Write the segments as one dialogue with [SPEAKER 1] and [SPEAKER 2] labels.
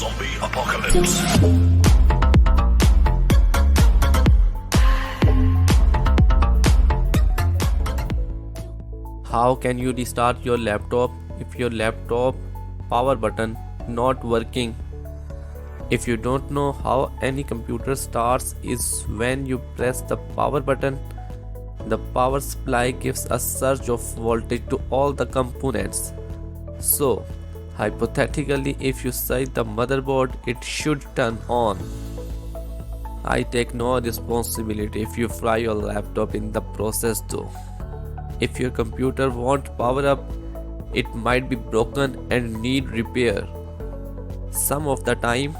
[SPEAKER 1] Zombie apocalypse.
[SPEAKER 2] How can you restart your laptop if your laptop power button not working? If you don't know how any computer starts is when you press the power button, the power supply gives a surge of voltage to all the components. So, hypothetically, if you set the motherboard, it should turn on. I take no responsibility if you fry your laptop in the process though. If your computer won't power up, it might be broken and need repair. Some of the time,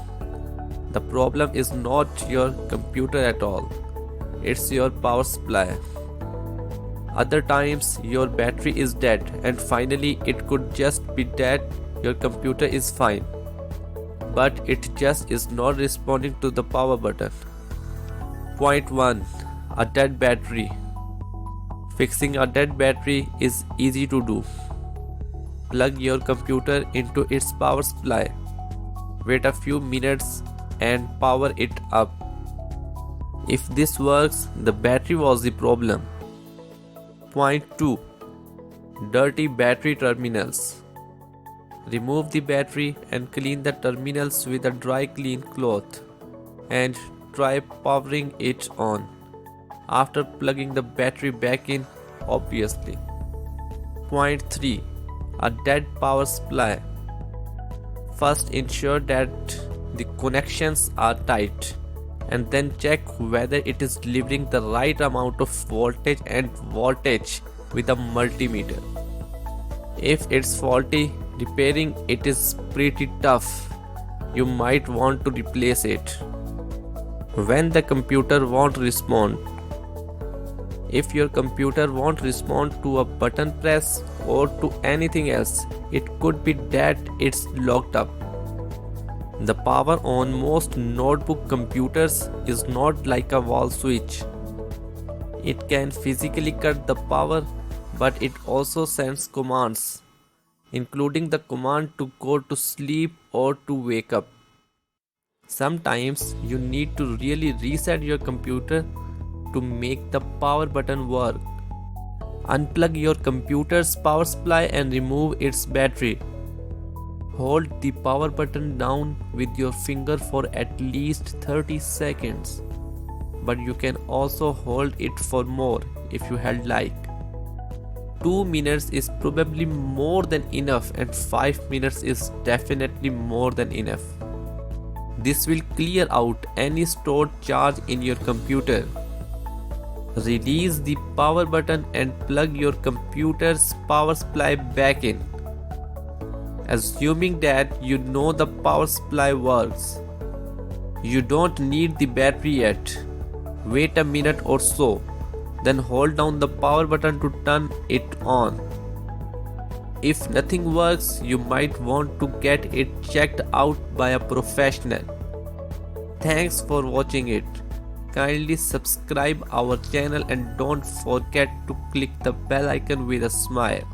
[SPEAKER 2] the problem is not your computer at all, it's your power supply. Other times, your battery is dead, and finally, it could just be that your computer is fine, but it just is not responding to the power button. Point 1. A dead battery. Fixing a dead battery is easy to do. Plug your computer into its power supply. Wait a few minutes and power it up. If this works, the battery was the problem. Point 2. Dirty battery terminals. Remove the battery and clean the terminals with a dry clean cloth and try powering it on after plugging the battery back in, obviously. Point 3. A dead power supply. First ensure that the connections are tight and then check whether it is delivering the right amount of voltage and voltage with a multimeter. If it's faulty, repairing it is pretty tough. You might want to replace it. When the computer won't respond. If your computer won't respond to a button press or to anything else, it could be that it's locked up. The power on most notebook computers is not like a wall switch. It can physically cut the power, but it also sends commands, including the command to go to sleep or to wake up. Sometimes you need to really reset your computer to make the power button work. Unplug your computer's power supply and remove its battery. Hold the power button down with your finger for at least 30 seconds, but you can also hold it for more if you had like. 2 minutes is probably more than enough, and 5 minutes is definitely more than enough. This will clear out any stored charge in your computer. Release the power button and plug your computer's power supply back in. Assuming that you know the power supply works. You don't need the battery yet. Wait a minute or so, then hold down the power button to turn it on. If nothing works, you might want to get it checked out by a professional. Thanks for watching it. Kindly subscribe our channel and don't forget to click the bell icon with a smile.